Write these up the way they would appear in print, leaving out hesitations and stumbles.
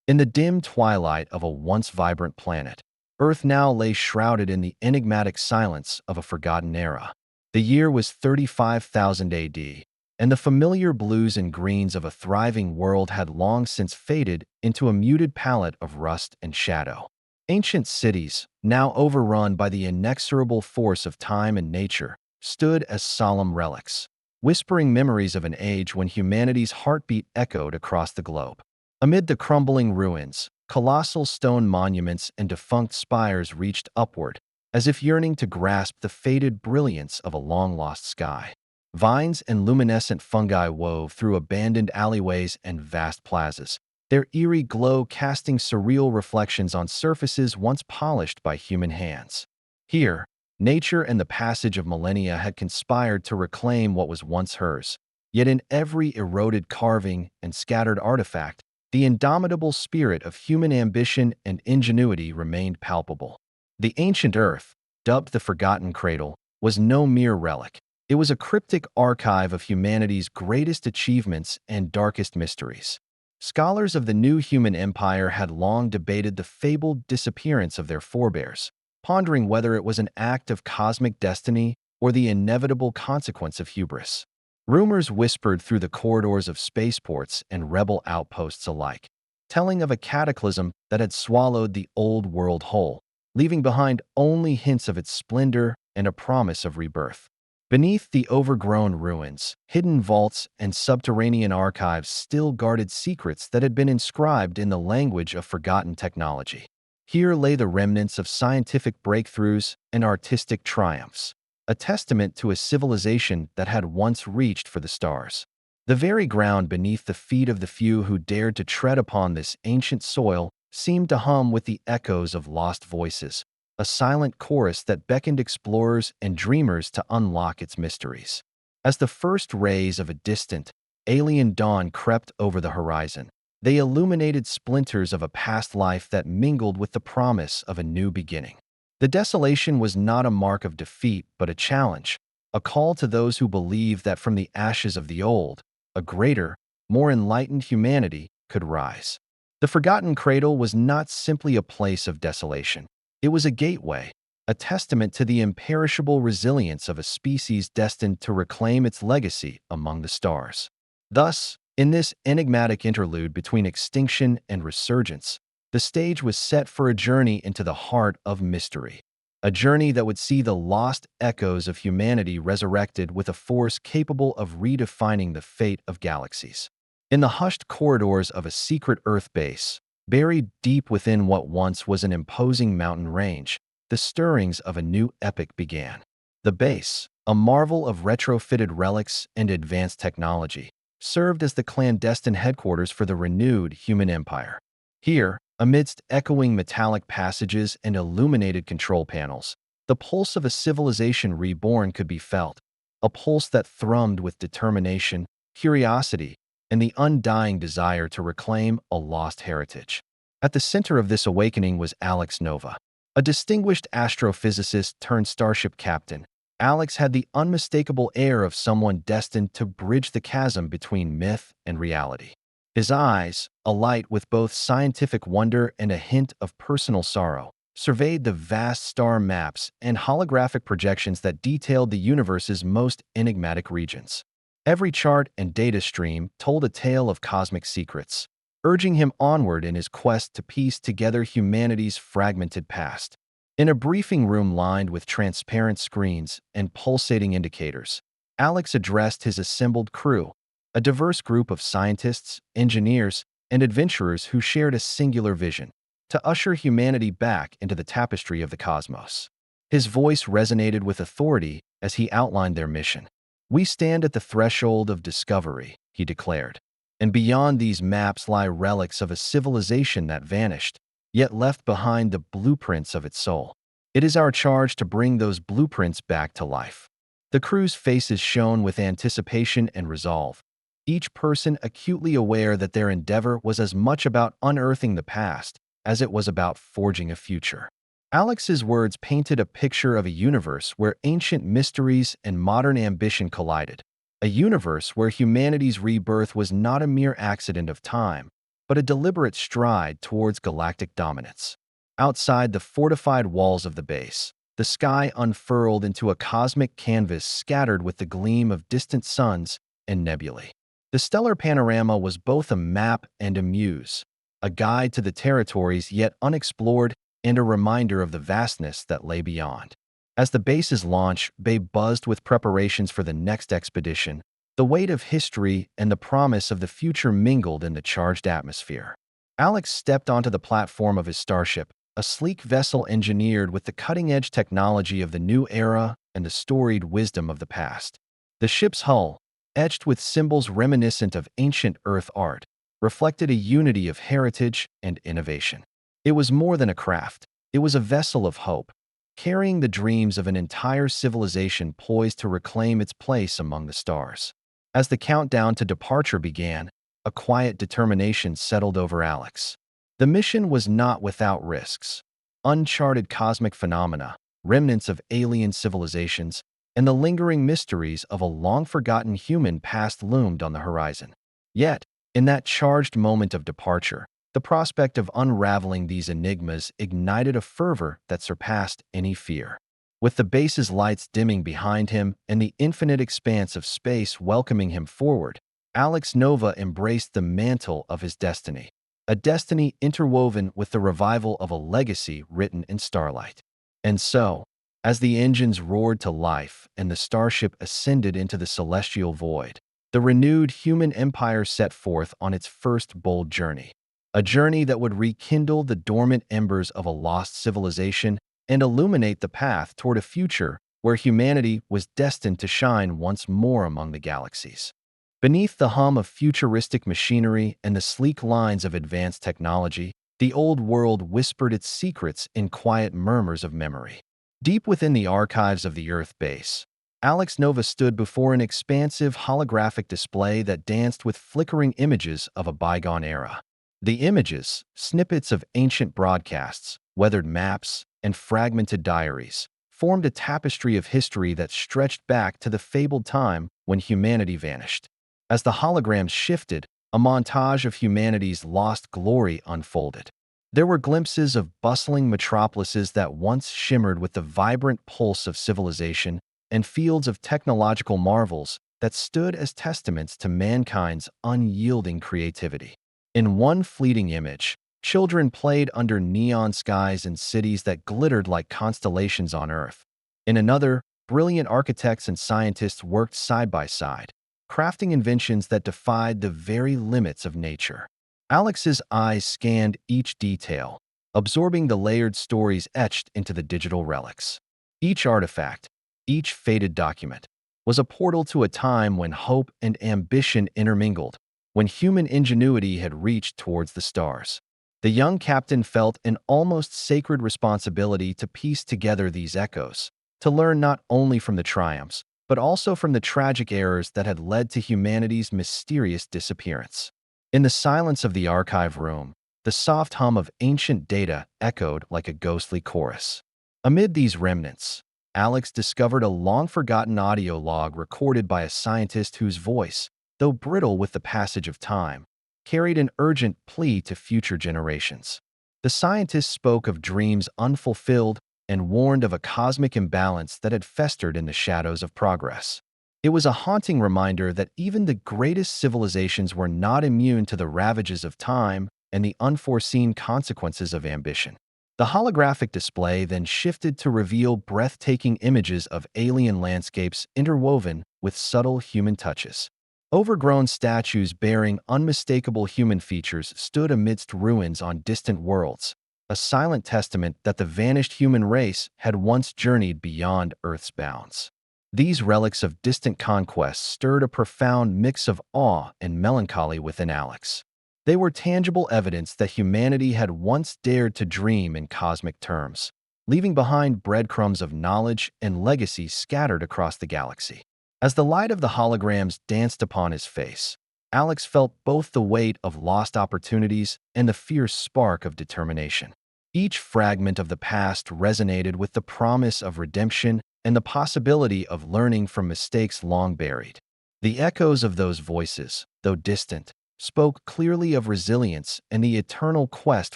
In the dim twilight of a once vibrant planet, Earth now lay shrouded in the enigmatic silence of a forgotten era. The year was 35,000 AD, and the familiar blues and greens of a thriving world had long since faded into a muted palette of rust and shadow. Ancient cities, now overrun by the inexorable force of time and nature, stood as solemn relics, whispering memories of an age when humanity's heartbeat echoed across the globe. Amid the crumbling ruins, colossal stone monuments and defunct spires reached upward, as if yearning to grasp the faded brilliance of a long-lost sky. Vines and luminescent fungi wove through abandoned alleyways and vast plazas, their eerie glow casting surreal reflections on surfaces once polished by human hands. Here, nature and the passage of millennia had conspired to reclaim what was once hers. Yet in every eroded carving and scattered artifact, the indomitable spirit of human ambition and ingenuity remained palpable. The ancient Earth, dubbed the Forgotten Cradle, was no mere relic. It was a cryptic archive of humanity's greatest achievements and darkest mysteries. Scholars of the new human empire had long debated the fabled disappearance of their forebears, pondering whether it was an act of cosmic destiny or the inevitable consequence of hubris. Rumors whispered through the corridors of spaceports and rebel outposts alike, telling of a cataclysm that had swallowed the old world whole, leaving behind only hints of its splendor and a promise of rebirth. Beneath the overgrown ruins, hidden vaults and subterranean archives still guarded secrets that had been inscribed in the language of forgotten technology. Here lay the remnants of scientific breakthroughs and artistic triumphs, a testament to a civilization that had once reached for the stars. The very ground beneath the feet of the few who dared to tread upon this ancient soil seemed to hum with the echoes of lost voices, a silent chorus that beckoned explorers and dreamers to unlock its mysteries. As the first rays of a distant, alien dawn crept over the horizon, they illuminated splinters of a past life that mingled with the promise of a new beginning. The desolation was not a mark of defeat, but a challenge, a call to those who believed that from the ashes of the old, a greater, more enlightened humanity could rise. The Forgotten Cradle was not simply a place of desolation. It was a gateway, a testament to the imperishable resilience of a species destined to reclaim its legacy among the stars. Thus, in this enigmatic interlude between extinction and resurgence, the stage was set for a journey into the heart of mystery, a journey that would see the lost echoes of humanity resurrected with a force capable of redefining the fate of galaxies. In the hushed corridors of a secret Earth base, buried deep within what once was an imposing mountain range, the stirrings of a new epoch began. The base, a marvel of retrofitted relics and advanced technology, served as the clandestine headquarters for the renewed human empire. Here, amidst echoing metallic passages and illuminated control panels, the pulse of a civilization reborn could be felt, a pulse that thrummed with determination, curiosity, and the undying desire to reclaim a lost heritage. At the center of this awakening was Alex Nova, a distinguished astrophysicist turned starship captain. Alex had the unmistakable air of someone destined to bridge the chasm between myth and reality. His eyes, alight with both scientific wonder and a hint of personal sorrow, surveyed the vast star maps and holographic projections that detailed the universe's most enigmatic regions. Every chart and data stream told a tale of cosmic secrets, urging him onward in his quest to piece together humanity's fragmented past. In a briefing room lined with transparent screens and pulsating indicators, Alex addressed his assembled crew, a diverse group of scientists, engineers, and adventurers who shared a singular vision: to usher humanity back into the tapestry of the cosmos. His voice resonated with authority as he outlined their mission. "We stand at the threshold of discovery," he declared, "and beyond these maps lie relics of a civilization that vanished, yet left behind the blueprints of its soul. It is our charge to bring those blueprints back to life." The crew's faces shone with anticipation and resolve, each person acutely aware that their endeavor was as much about unearthing the past as it was about forging a future. Alex's words painted a picture of a universe where ancient mysteries and modern ambition collided, a universe where humanity's rebirth was not a mere accident of time, but a deliberate stride towards galactic dominance. Outside the fortified walls of the base, the sky unfurled into a cosmic canvas scattered with the gleam of distant suns and nebulae. The stellar panorama was both a map and a muse, a guide to the territories yet unexplored and a reminder of the vastness that lay beyond. As the base's launch bay buzzed with preparations for the next expedition, the weight of history and the promise of the future mingled in the charged atmosphere. Alex stepped onto the platform of his starship, a sleek vessel engineered with the cutting-edge technology of the new era and the storied wisdom of the past. The ship's hull, etched with symbols reminiscent of ancient Earth art, reflected a unity of heritage and innovation. It was more than a craft. It was a vessel of hope, carrying the dreams of an entire civilization poised to reclaim its place among the stars. As the countdown to departure began, a quiet determination settled over Alex. The mission was not without risks. Uncharted cosmic phenomena, remnants of alien civilizations, and the lingering mysteries of a long-forgotten human past loomed on the horizon. Yet, in that charged moment of departure, the prospect of unraveling these enigmas ignited a fervor that surpassed any fear. With the base's lights dimming behind him and the infinite expanse of space welcoming him forward, Alex Nova embraced the mantle of his destiny, a destiny interwoven with the revival of a legacy written in starlight. And so, as the engines roared to life and the starship ascended into the celestial void, the renewed human empire set forth on its first bold journey. A journey that would rekindle the dormant embers of a lost civilization and illuminate the path toward a future where humanity was destined to shine once more among the galaxies. Beneath the hum of futuristic machinery and the sleek lines of advanced technology, the old world whispered its secrets in quiet murmurs of memory. Deep within the archives of the Earth base, Alex Nova stood before an expansive holographic display that danced with flickering images of a bygone era. The images, snippets of ancient broadcasts, weathered maps, and fragmented diaries, formed a tapestry of history that stretched back to the fabled time when humanity vanished. As the holograms shifted, a montage of humanity's lost glory unfolded. There were glimpses of bustling metropolises that once shimmered with the vibrant pulse of civilization and fields of technological marvels that stood as testaments to mankind's unyielding creativity. In one fleeting image, children played under neon skies in cities that glittered like constellations on Earth. In another, brilliant architects and scientists worked side by side, crafting inventions that defied the very limits of nature. Alex's eyes scanned each detail, absorbing the layered stories etched into the digital relics. Each artifact, each faded document, was a portal to a time when hope and ambition intermingled, when human ingenuity had reached towards the stars. The young captain felt an almost sacred responsibility to piece together these echoes, to learn not only from the triumphs, but also from the tragic errors that had led to humanity's mysterious disappearance. In the silence of the archive room, the soft hum of ancient data echoed like a ghostly chorus. Amid these remnants, Alex discovered a long-forgotten audio log recorded by a scientist whose voice, though brittle with the passage of time, carried an urgent plea to future generations. The scientist spoke of dreams unfulfilled and warned of a cosmic imbalance that had festered in the shadows of progress. It was a haunting reminder that even the greatest civilizations were not immune to the ravages of time and the unforeseen consequences of ambition. The holographic display then shifted to reveal breathtaking images of alien landscapes interwoven with subtle human touches. Overgrown statues bearing unmistakable human features stood amidst ruins on distant worlds, a silent testament that the vanished human race had once journeyed beyond Earth's bounds. These relics of distant conquests stirred a profound mix of awe and melancholy within Alex. They were tangible evidence that humanity had once dared to dream in cosmic terms, leaving behind breadcrumbs of knowledge and legacy scattered across the galaxy. As the light of the holograms danced upon his face, Alex felt both the weight of lost opportunities and the fierce spark of determination. Each fragment of the past resonated with the promise of redemption and the possibility of learning from mistakes long buried. The echoes of those voices, though distant, spoke clearly of resilience and the eternal quest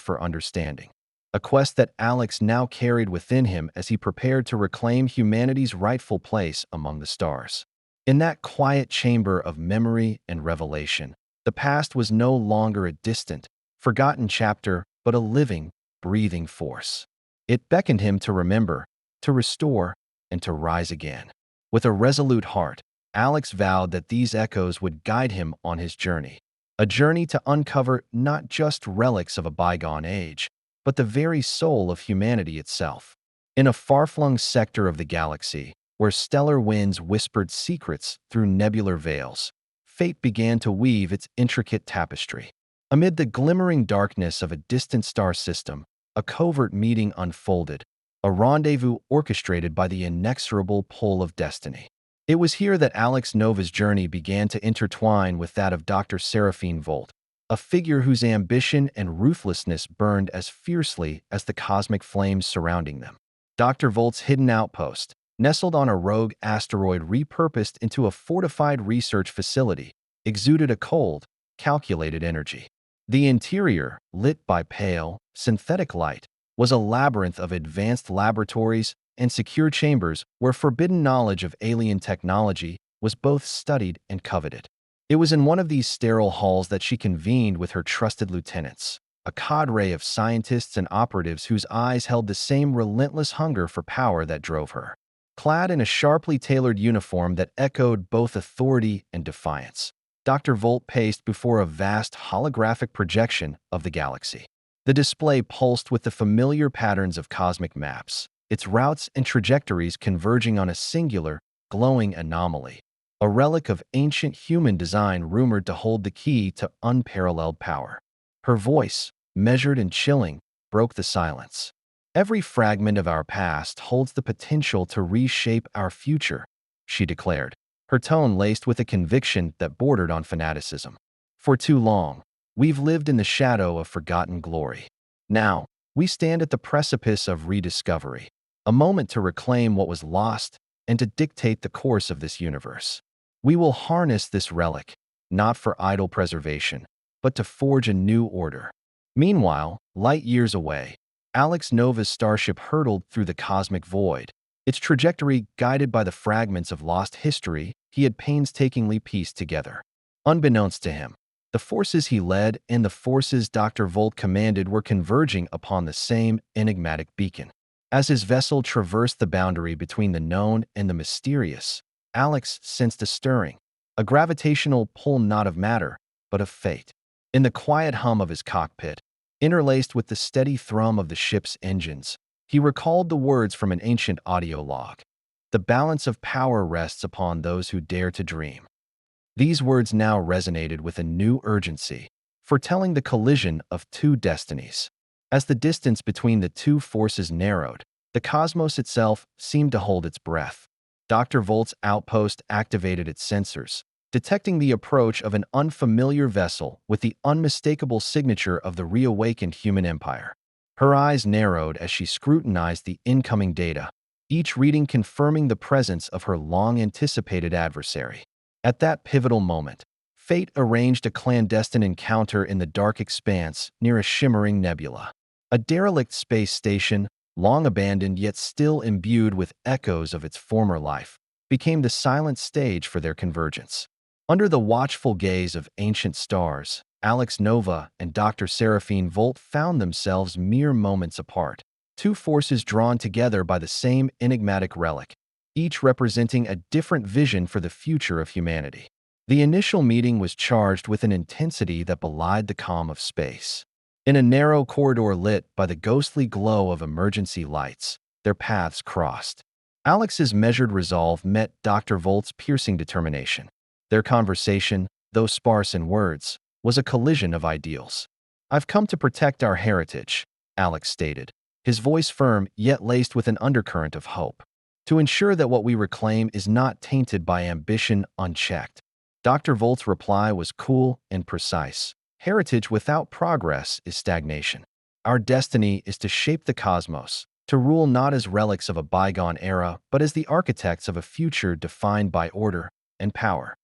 for understanding. A quest that Alex now carried within him as he prepared to reclaim humanity's rightful place among the stars. In that quiet chamber of memory and revelation, the past was no longer a distant, forgotten chapter, but a living, breathing force. It beckoned him to remember, to restore, and to rise again. With a resolute heart, Alex vowed that these echoes would guide him on his journey, a journey to uncover not just relics of a bygone age, but the very soul of humanity itself. In a far-flung sector of the galaxy, where stellar winds whispered secrets through nebular veils, fate began to weave its intricate tapestry. Amid the glimmering darkness of a distant star system, a covert meeting unfolded, a rendezvous orchestrated by the inexorable pull of destiny. It was here that Alex Nova's journey began to intertwine with that of Dr. Seraphine Volt, a figure whose ambition and ruthlessness burned as fiercely as the cosmic flames surrounding them. Dr. Volt's hidden outpost, nestled on a rogue asteroid repurposed into a fortified research facility, exuded a cold, calculated energy. The interior, lit by pale, synthetic light, was a labyrinth of advanced laboratories and secure chambers where forbidden knowledge of alien technology was both studied and coveted. It was in one of these sterile halls that she convened with her trusted lieutenants, a cadre of scientists and operatives whose eyes held the same relentless hunger for power that drove her. Clad in a sharply tailored uniform that echoed both authority and defiance, Dr. Volt paced before a vast holographic projection of the galaxy. The display pulsed with the familiar patterns of cosmic maps, its routes and trajectories converging on a singular, glowing anomaly, a relic of ancient human design rumored to hold the key to unparalleled power. Her voice, measured and chilling, broke the silence. "Every fragment of our past holds the potential to reshape our future," she declared, her tone laced with a conviction that bordered on fanaticism. "For too long, we've lived in the shadow of forgotten glory. Now, we stand at the precipice of rediscovery, a moment to reclaim what was lost and to dictate the course of this universe. We will harness this relic, not for idle preservation, but to forge a new order." Meanwhile, light years away, Alex Nova's starship hurtled through the cosmic void, its trajectory guided by the fragments of lost history he had painstakingly pieced together. Unbeknownst to him, the forces he led and the forces Dr. Volt commanded were converging upon the same enigmatic beacon. As his vessel traversed the boundary between the known and the mysterious, Alex sensed a stirring, a gravitational pull not of matter, but of fate. In the quiet hum of his cockpit, interlaced with the steady thrum of the ship's engines, he recalled the words from an ancient audio log. "The balance of power rests upon those who dare to dream." These words now resonated with a new urgency, foretelling the collision of two destinies. As the distance between the two forces narrowed, the cosmos itself seemed to hold its breath. Dr. Volt's outpost activated its sensors, detecting the approach of an unfamiliar vessel with the unmistakable signature of the reawakened human empire. Her eyes narrowed as she scrutinized the incoming data, each reading confirming the presence of her long-anticipated adversary. At that pivotal moment, fate arranged a clandestine encounter in the dark expanse near a shimmering nebula. A derelict space station, long abandoned yet still imbued with echoes of its former life, became the silent stage for their convergence. Under the watchful gaze of ancient stars, Alex Nova and Dr. Seraphine Volt found themselves mere moments apart, two forces drawn together by the same enigmatic relic, each representing a different vision for the future of humanity. The initial meeting was charged with an intensity that belied the calm of space. In a narrow corridor lit by the ghostly glow of emergency lights, their paths crossed. Alex's measured resolve met Dr. Volt's piercing determination. Their conversation, though sparse in words, was a collision of ideals. "I've come to protect our heritage," Alex stated, his voice firm yet laced with an undercurrent of hope. "To ensure that what we reclaim is not tainted by ambition unchecked." Dr. Volt's reply was cool and precise. "Heritage without progress is stagnation. Our destiny is to shape the cosmos, to rule not as relics of a bygone era, but as the architects of a future defined by order and power."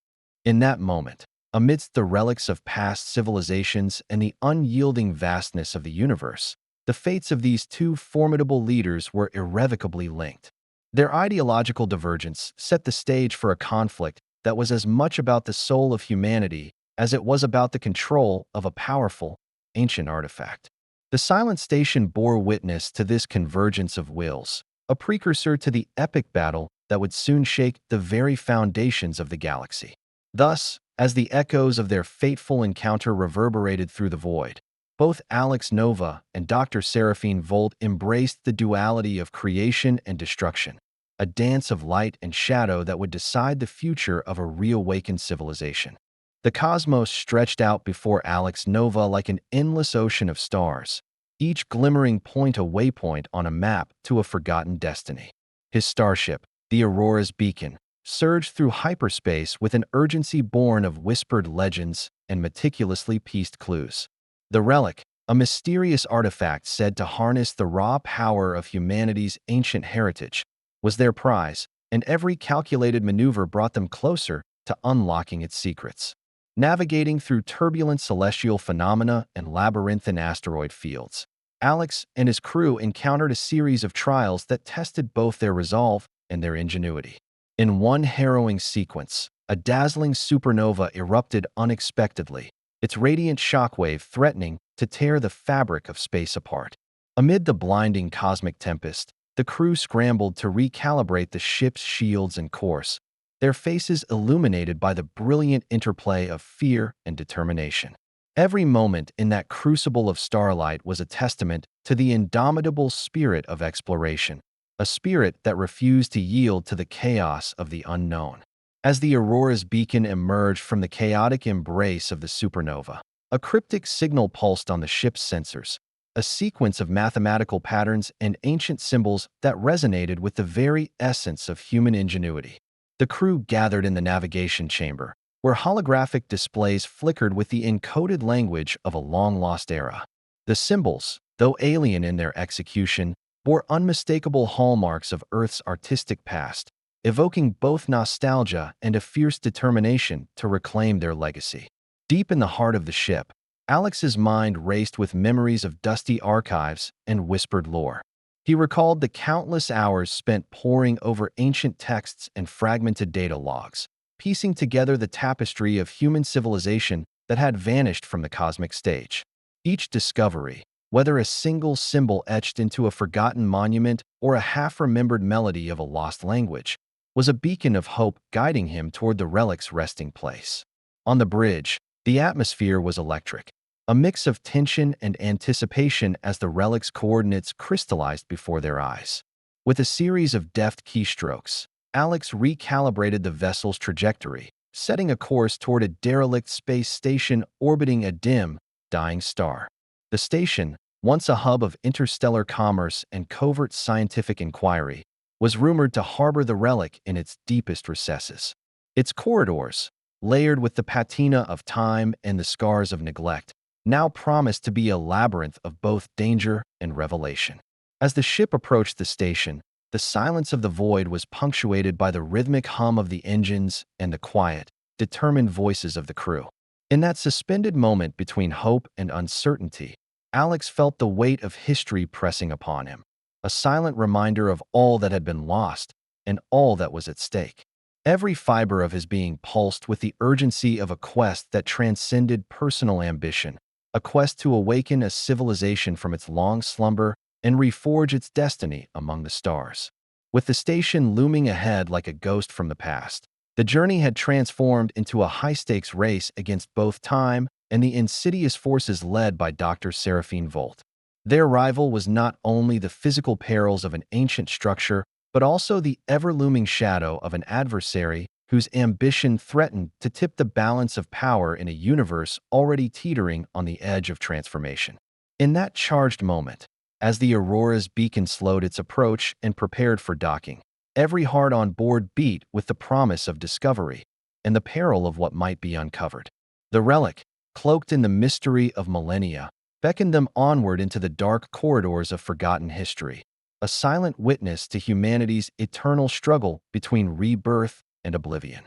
In that moment, Amidst the relics of past civilizations and the unyielding vastness of the universe, the fates of these two formidable leaders were irrevocably linked. Their ideological divergence set the stage for a conflict that was as much about the soul of humanity as it was about the control of a powerful, ancient artifact. The Silent Station bore witness to this convergence of wills, a precursor to the epic battle that would soon shake the very foundations of the galaxy. Thus, as the echoes of their fateful encounter reverberated through the void, both Alex Nova and Dr. Seraphine Volt embraced the duality of creation and destruction, a dance of light and shadow that would decide the future of a reawakened civilization. The cosmos stretched out before Alex Nova like an endless ocean of stars, each glimmering point a waypoint on a map to a forgotten destiny. His starship, the Aurora's beacon, surged through hyperspace with an urgency born of whispered legends and meticulously pieced clues. The relic, a mysterious artifact said to harness the raw power of humanity's ancient heritage, was their prize, and every calculated maneuver brought them closer to unlocking its secrets. Navigating through turbulent celestial phenomena and labyrinthine asteroid fields, Alex and his crew encountered a series of trials that tested both their resolve and their ingenuity. In one harrowing sequence, a dazzling supernova erupted unexpectedly, its radiant shockwave threatening to tear the fabric of space apart. Amid the blinding cosmic tempest, the crew scrambled to recalibrate the ship's shields and course, their faces illuminated by the brilliant interplay of fear and determination. Every moment in that crucible of starlight was a testament to the indomitable spirit of exploration, a spirit that refused to yield to the chaos of the unknown. As the Aurora's beacon emerged from the chaotic embrace of the supernova, a cryptic signal pulsed on the ship's sensors, a sequence of mathematical patterns and ancient symbols that resonated with the very essence of human ingenuity. The crew gathered in the navigation chamber, where holographic displays flickered with the encoded language of a long-lost era. The symbols, though alien in their execution, bore unmistakable hallmarks of Earth's artistic past, evoking both nostalgia and a fierce determination to reclaim their legacy. Deep in the heart of the ship, Alex's mind raced with memories of dusty archives and whispered lore. He recalled the countless hours spent poring over ancient texts and fragmented data logs, piecing together the tapestry of human civilization that had vanished from the cosmic stage. Each discovery, whether a single symbol etched into a forgotten monument or a half-remembered melody of a lost language, was a beacon of hope guiding him toward the relic's resting place. On the bridge, the atmosphere was electric, a mix of tension and anticipation as the relic's coordinates crystallized before their eyes. With a series of deft keystrokes, Alex recalibrated the vessel's trajectory, setting a course toward a derelict space station orbiting a dim, dying star. The station, once a hub of interstellar commerce and covert scientific inquiry, was rumored to harbor the relic in its deepest recesses. Its corridors, layered with the patina of time and the scars of neglect, now promised to be a labyrinth of both danger and revelation. As the ship approached the station, the silence of the void was punctuated by the rhythmic hum of the engines and the quiet, determined voices of the crew. In that suspended moment between hope and uncertainty, Alex felt the weight of history pressing upon him, a silent reminder of all that had been lost and all that was at stake. Every fiber of his being pulsed with the urgency of a quest that transcended personal ambition, a quest to awaken a civilization from its long slumber and reforge its destiny among the stars. With the station looming ahead like a ghost from the past, the journey had transformed into a high-stakes race against both time and the insidious forces led by Dr. Seraphine Volt. Their rival was not only the physical perils of an ancient structure, but also the ever-looming shadow of an adversary whose ambition threatened to tip the balance of power in a universe already teetering on the edge of transformation. In that charged moment, as the Aurora's beacon slowed its approach and prepared for docking, every heart on board beat with the promise of discovery and the peril of what might be uncovered. The relic, cloaked in the mystery of millennia, beckoned them onward into the dark corridors of forgotten history, a silent witness to humanity's eternal struggle between rebirth and oblivion.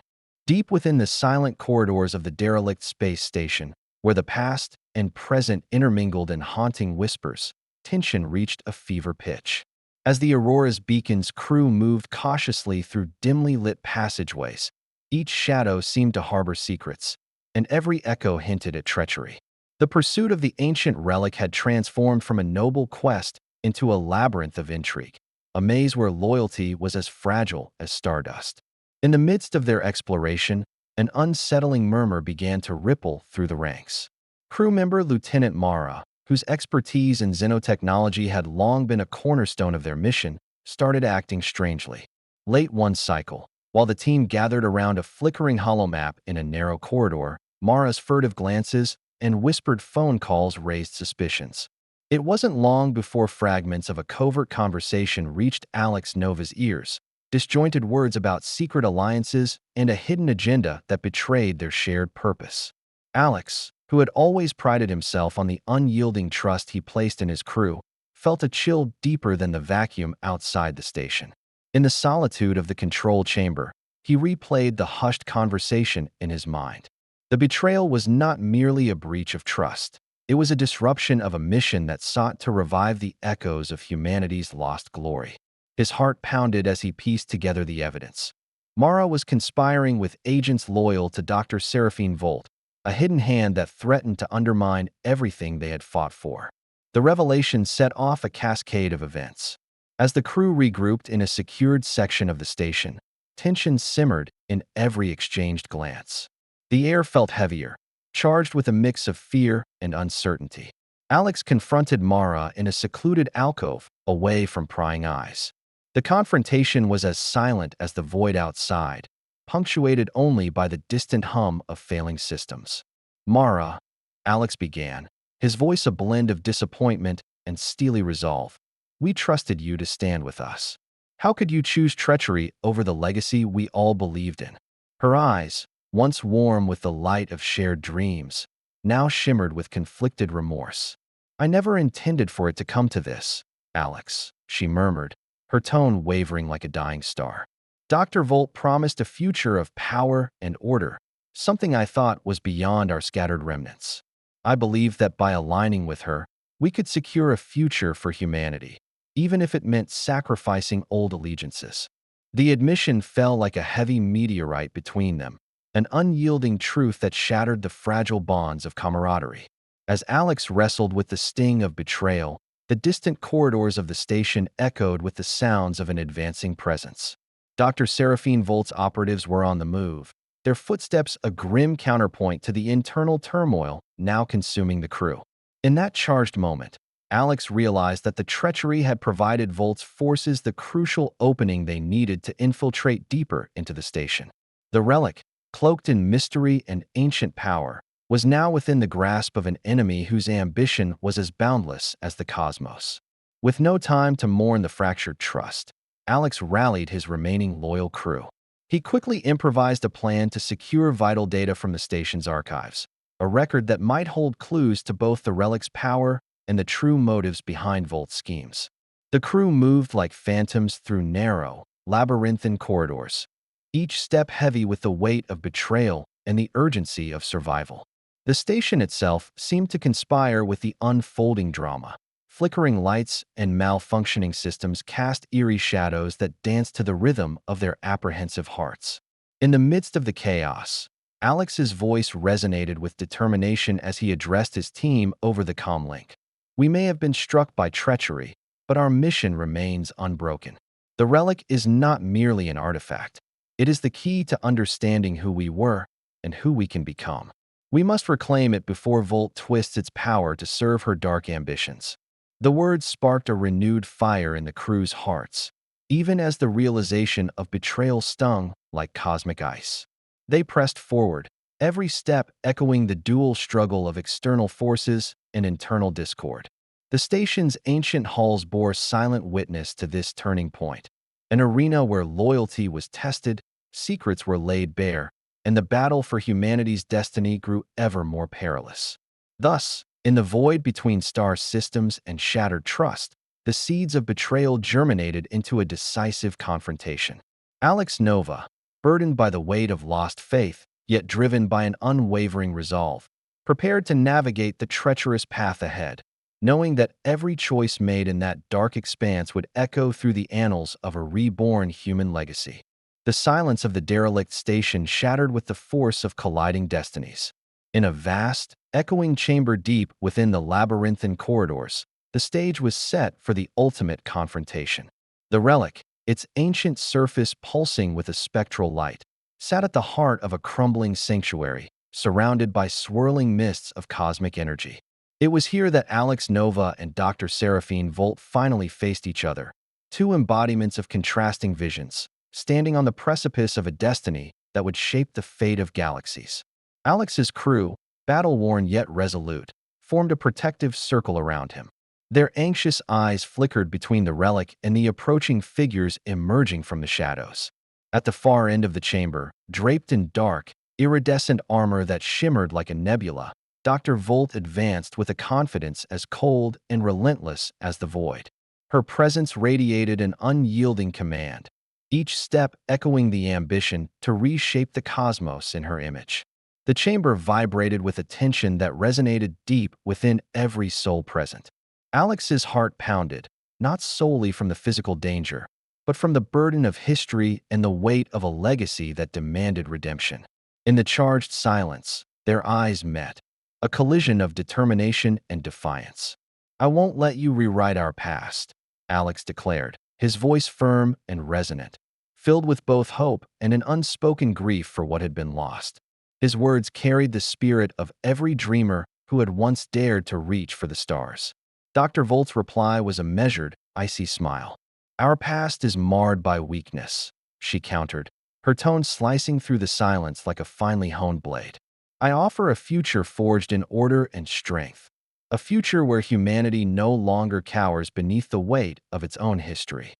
Deep within the silent corridors of the derelict space station, where the past and present intermingled in haunting whispers, tension reached a fever pitch. As the Aurora's beacon's crew moved cautiously through dimly lit passageways, each shadow seemed to harbor secrets, and every echo hinted at treachery. The pursuit of the ancient relic had transformed from a noble quest into a labyrinth of intrigue, a maze where loyalty was as fragile as stardust. In the midst of their exploration, an unsettling murmur began to ripple through the ranks. Crew member Lieutenant Mara, whose expertise in xenotechnology had long been a cornerstone of their mission, started acting strangely. Late one cycle, while the team gathered around a flickering holomap in a narrow corridor, Mara's furtive glances and whispered phone calls raised suspicions. It wasn't long before fragments of a covert conversation reached Alex Nova's ears, disjointed words about secret alliances and a hidden agenda that betrayed their shared purpose. Alex, who had always prided himself on the unyielding trust he placed in his crew, felt a chill deeper than the vacuum outside the station. In the solitude of the control chamber, he replayed the hushed conversation in his mind. The betrayal was not merely a breach of trust. It was a disruption of a mission that sought to revive the echoes of humanity's lost glory. His heart pounded as he pieced together the evidence. Mara was conspiring with agents loyal to Dr. Seraphine Volt, a hidden hand that threatened to undermine everything they had fought for. The revelation set off a cascade of events. As the crew regrouped in a secured section of the station, tension simmered in every exchanged glance. The air felt heavier, charged with a mix of fear and uncertainty. Alex confronted Mara in a secluded alcove, away from prying eyes. The confrontation was as silent as the void outside, punctuated only by the distant hum of failing systems. "Mara," Alex began, his voice a blend of disappointment and steely resolve. "We trusted you to stand with us. How could you choose treachery over the legacy we all believed in?" Her eyes, once warm with the light of shared dreams, now shimmered with conflicted remorse. "I never intended for it to come to this, Alex," she murmured, her tone wavering like a dying star. "Dr. Volt promised a future of power and order, something I thought was beyond our scattered remnants. I believed that by aligning with her, we could secure a future for humanity, even if it meant sacrificing old allegiances." The admission fell like a heavy meteorite between them, an unyielding truth that shattered the fragile bonds of camaraderie. As Alex wrestled with the sting of betrayal, the distant corridors of the station echoed with the sounds of an advancing presence. Dr. Seraphine Volt's operatives were on the move, their footsteps a grim counterpoint to the internal turmoil now consuming the crew. In that charged moment, Alex realized that the treachery had provided Volt's forces the crucial opening they needed to infiltrate deeper into the station. The relic, cloaked in mystery and ancient power, was now within the grasp of an enemy whose ambition was as boundless as the cosmos. With no time to mourn the fractured trust, Alex rallied his remaining loyal crew. He quickly improvised a plan to secure vital data from the station's archives, a record that might hold clues to both the relic's power and the true motives behind Volt's schemes. The crew moved like phantoms through narrow, labyrinthine corridors, each step heavy with the weight of betrayal and the urgency of survival. The station itself seemed to conspire with the unfolding drama. Flickering lights and malfunctioning systems cast eerie shadows that danced to the rhythm of their apprehensive hearts. In the midst of the chaos, Alex's voice resonated with determination as he addressed his team over the comlink. "We may have been struck by treachery, but our mission remains unbroken. The relic is not merely an artifact. It is the key to understanding who we were and who we can become. We must reclaim it before Volt twists its power to serve her dark ambitions." The words sparked a renewed fire in the crew's hearts, even as the realization of betrayal stung like cosmic ice. They pressed forward, every step echoing the dual struggle of external forces and internal discord. The station's ancient halls bore silent witness to this turning point, an arena where loyalty was tested, secrets were laid bare, and the battle for humanity's destiny grew ever more perilous. Thus, in the void between star systems and shattered trust, the seeds of betrayal germinated into a decisive confrontation. Alex Nova, burdened by the weight of lost faith, yet driven by an unwavering resolve, prepared to navigate the treacherous path ahead, knowing that every choice made in that dark expanse would echo through the annals of a reborn human legacy. The silence of the derelict station shattered with the force of colliding destinies. In a vast, echoing chamber deep within the labyrinthine corridors, the stage was set for the ultimate confrontation. The relic, its ancient surface pulsing with a spectral light, sat at the heart of a crumbling sanctuary, surrounded by swirling mists of cosmic energy. It was here that Alex Nova and Dr. Seraphine Volt finally faced each other, two embodiments of contrasting visions, standing on the precipice of a destiny that would shape the fate of galaxies. Alex's crew, battle-worn yet resolute, formed a protective circle around him. Their anxious eyes flickered between the relic and the approaching figures emerging from the shadows. At the far end of the chamber, draped in dark, iridescent armor that shimmered like a nebula, Dr. Volt advanced with a confidence as cold and relentless as the void. Her presence radiated an unyielding command, each step echoing the ambition to reshape the cosmos in her image. The chamber vibrated with a tension that resonated deep within every soul present. Alex's heart pounded, not solely from the physical danger, but from the burden of history and the weight of a legacy that demanded redemption. In the charged silence, their eyes met, a collision of determination and defiance. "I won't let you rewrite our past," Alex declared, his voice firm and resonant, filled with both hope and an unspoken grief for what had been lost. His words carried the spirit of every dreamer who had once dared to reach for the stars. Dr. Volt's reply was a measured, icy smile. "Our past is marred by weakness," she countered, her tone slicing through the silence like a finely honed blade. "I offer a future forged in order and strength, a future where humanity no longer cowers beneath the weight of its own history."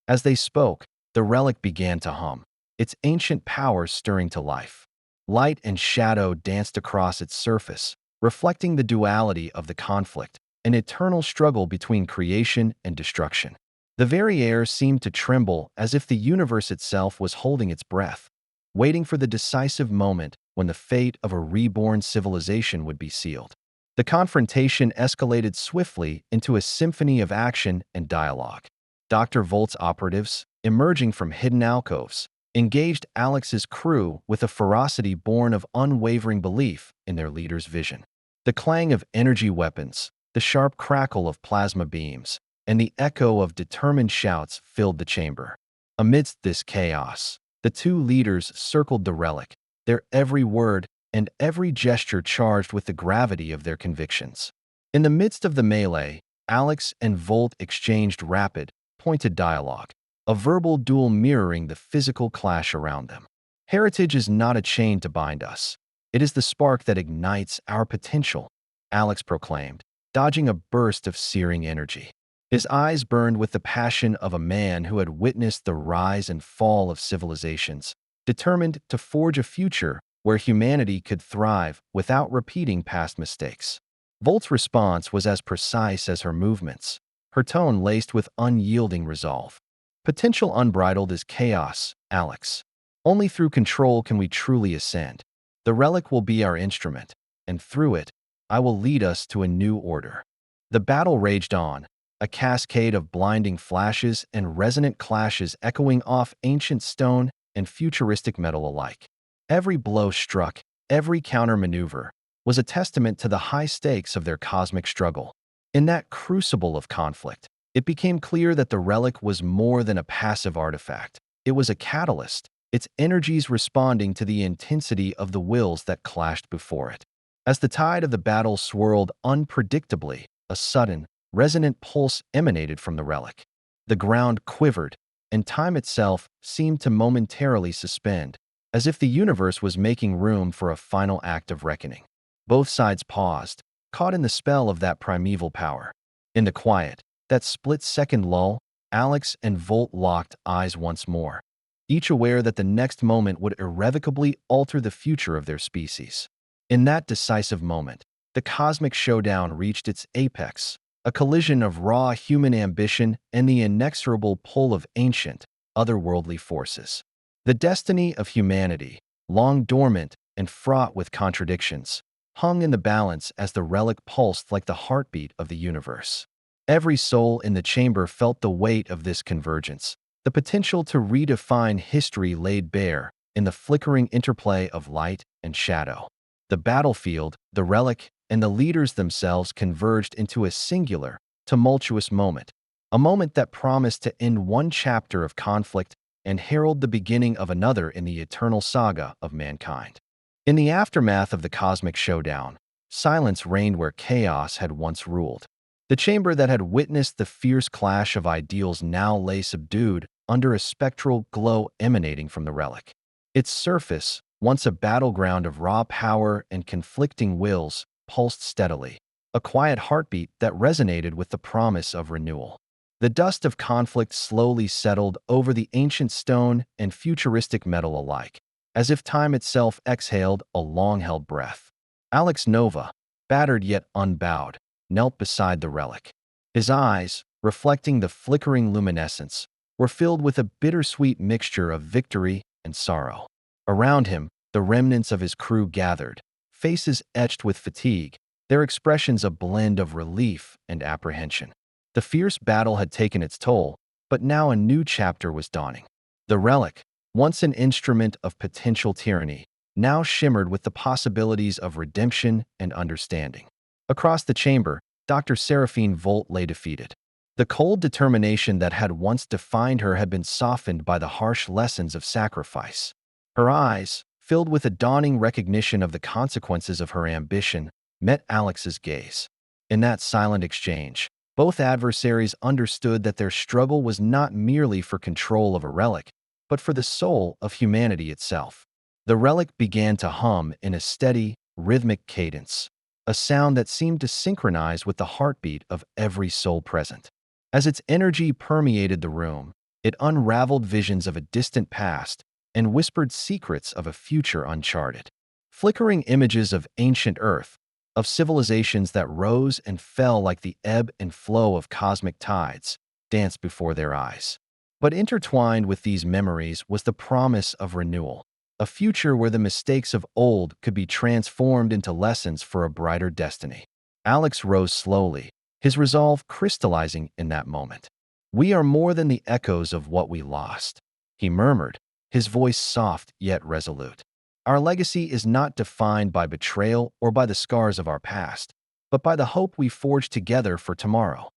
As they spoke, the relic began to hum, its ancient power stirring to life. Light and shadow danced across its surface, reflecting the duality of the conflict, an eternal struggle between creation and destruction. The very air seemed to tremble as if the universe itself was holding its breath, waiting for the decisive moment when the fate of a reborn civilization would be sealed. The confrontation escalated swiftly into a symphony of action and dialogue. Dr. Volt's operatives, emerging from hidden alcoves, engaged Alex's crew with a ferocity born of unwavering belief in their leader's vision. The clang of energy weapons, the sharp crackle of plasma beams, and the echo of determined shouts filled the chamber. Amidst this chaos, the two leaders circled the relic, their every word and every gesture charged with the gravity of their convictions. In the midst of the melee, Alex and Volt exchanged rapid, pointed dialogue, a verbal duel mirroring the physical clash around them. "Heritage is not a chain to bind us. It is the spark that ignites our potential," Alex proclaimed, dodging a burst of searing energy. His eyes burned with the passion of a man who had witnessed the rise and fall of civilizations, determined to forge a future where humanity could thrive without repeating past mistakes. Volt's response was as precise as her movements, her tone laced with unyielding resolve. "Potential unbridled is chaos, Alex. Only through control can we truly ascend. The relic will be our instrument, and through it, I will lead us to a new order." The battle raged on, a cascade of blinding flashes and resonant clashes echoing off ancient stone and futuristic metal alike. Every blow struck, every counter-maneuver, was a testament to the high stakes of their cosmic struggle. In that crucible of conflict, it became clear that the relic was more than a passive artifact. It was a catalyst, its energies responding to the intensity of the wills that clashed before it. As the tide of the battle swirled unpredictably, a sudden, resonant pulse emanated from the relic. The ground quivered, and time itself seemed to momentarily suspend, as if the universe was making room for a final act of reckoning. Both sides paused, caught in the spell of that primeval power. In the quiet, that split-second lull, Alex and Volt locked eyes once more, each aware that the next moment would irrevocably alter the future of their species. In that decisive moment, the cosmic showdown reached its apex, a collision of raw human ambition and the inexorable pull of ancient, otherworldly forces. The destiny of humanity, long dormant and fraught with contradictions, hung in the balance as the relic pulsed like the heartbeat of the universe. Every soul in the chamber felt the weight of this convergence, the potential to redefine history laid bare in the flickering interplay of light and shadow. The battlefield, the relic, and the leaders themselves converged into a singular, tumultuous moment, a moment that promised to end one chapter of conflict and herald the beginning of another in the eternal saga of mankind. In the aftermath of the cosmic showdown, silence reigned where chaos had once ruled. The chamber that had witnessed the fierce clash of ideals now lay subdued under a spectral glow emanating from the relic. Its surface, once a battleground of raw power and conflicting wills, pulsed steadily, a quiet heartbeat that resonated with the promise of renewal. The dust of conflict slowly settled over the ancient stone and futuristic metal alike, as if time itself exhaled a long-held breath. Alex Nova, battered yet unbowed, knelt beside the relic. His eyes, reflecting the flickering luminescence, were filled with a bittersweet mixture of victory and sorrow. Around him, the remnants of his crew gathered, faces etched with fatigue, their expressions a blend of relief and apprehension. The fierce battle had taken its toll, but now a new chapter was dawning. The relic, once an instrument of potential tyranny, now shimmered with the possibilities of redemption and understanding. Across the chamber, Dr. Seraphine Volt lay defeated. The cold determination that had once defined her had been softened by the harsh lessons of sacrifice. Her eyes, filled with a dawning recognition of the consequences of her ambition, met Alex's gaze. In that silent exchange, both adversaries understood that their struggle was not merely for control of a relic, but for the soul of humanity itself. The relic began to hum in a steady, rhythmic cadence, a sound that seemed to synchronize with the heartbeat of every soul present. As its energy permeated the room, it unraveled visions of a distant past and whispered secrets of a future uncharted. Flickering images of ancient Earth, of civilizations that rose and fell like the ebb and flow of cosmic tides, danced before their eyes. But intertwined with these memories was the promise of renewal, a future where the mistakes of old could be transformed into lessons for a brighter destiny. Alex rose slowly, his resolve crystallizing in that moment. "We are more than the echoes of what we lost," he murmured, his voice soft yet resolute. "Our legacy is not defined by betrayal or by the scars of our past, but by the hope we forge together for tomorrow."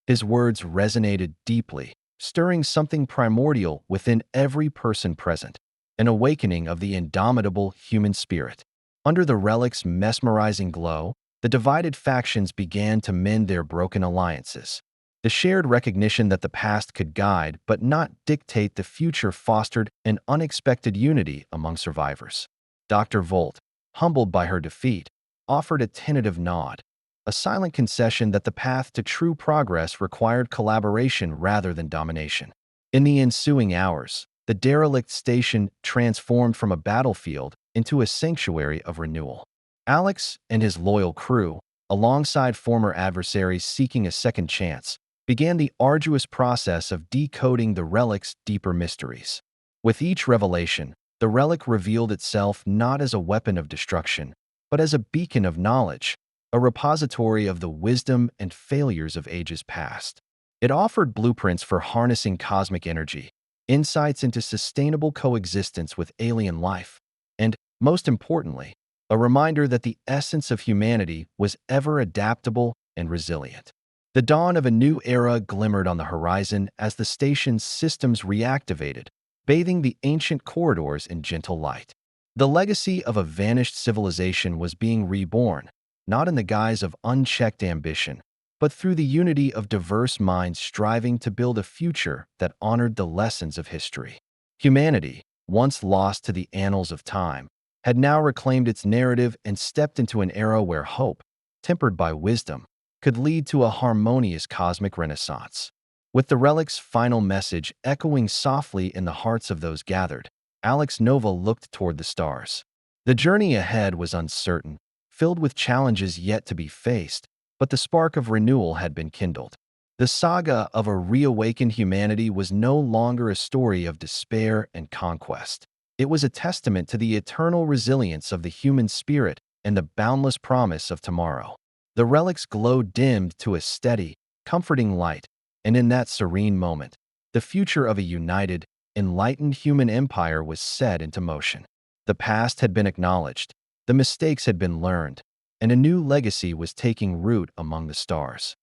His words resonated deeply, stirring something primordial within every person present, an awakening of the indomitable human spirit. Under the relic's mesmerizing glow, the divided factions began to mend their broken alliances. The shared recognition that the past could guide but not dictate the future fostered an unexpected unity among survivors. Dr. Volt, humbled by her defeat, offered a tentative nod, a silent concession that the path to true progress required collaboration rather than domination. In the ensuing hours, the derelict station transformed from a battlefield into a sanctuary of renewal. Alex and his loyal crew, alongside former adversaries seeking a second chance, began the arduous process of decoding the relic's deeper mysteries. With each revelation, the relic revealed itself not as a weapon of destruction, but as a beacon of knowledge, a repository of the wisdom and failures of ages past. It offered blueprints for harnessing cosmic energy, insights into sustainable coexistence with alien life, and, most importantly, a reminder that the essence of humanity was ever adaptable and resilient. The dawn of a new era glimmered on the horizon as the station's systems reactivated, bathing the ancient corridors in gentle light. The legacy of a vanished civilization was being reborn, not in the guise of unchecked ambition, but through the unity of diverse minds striving to build a future that honored the lessons of history. Humanity, once lost to the annals of time, had now reclaimed its narrative and stepped into an era where hope, tempered by wisdom, could lead to a harmonious cosmic renaissance. With the relic's final message echoing softly in the hearts of those gathered, Alex Nova looked toward the stars. The journey ahead was uncertain, filled with challenges yet to be faced, but the spark of renewal had been kindled. The saga of a reawakened humanity was no longer a story of despair and conquest. It was a testament to the eternal resilience of the human spirit and the boundless promise of tomorrow. The relics glowed dimmed to a steady, comforting light, and in that serene moment, the future of a united, enlightened human empire was set into motion. The past had been acknowledged, the mistakes had been learned, and a new legacy was taking root among the stars.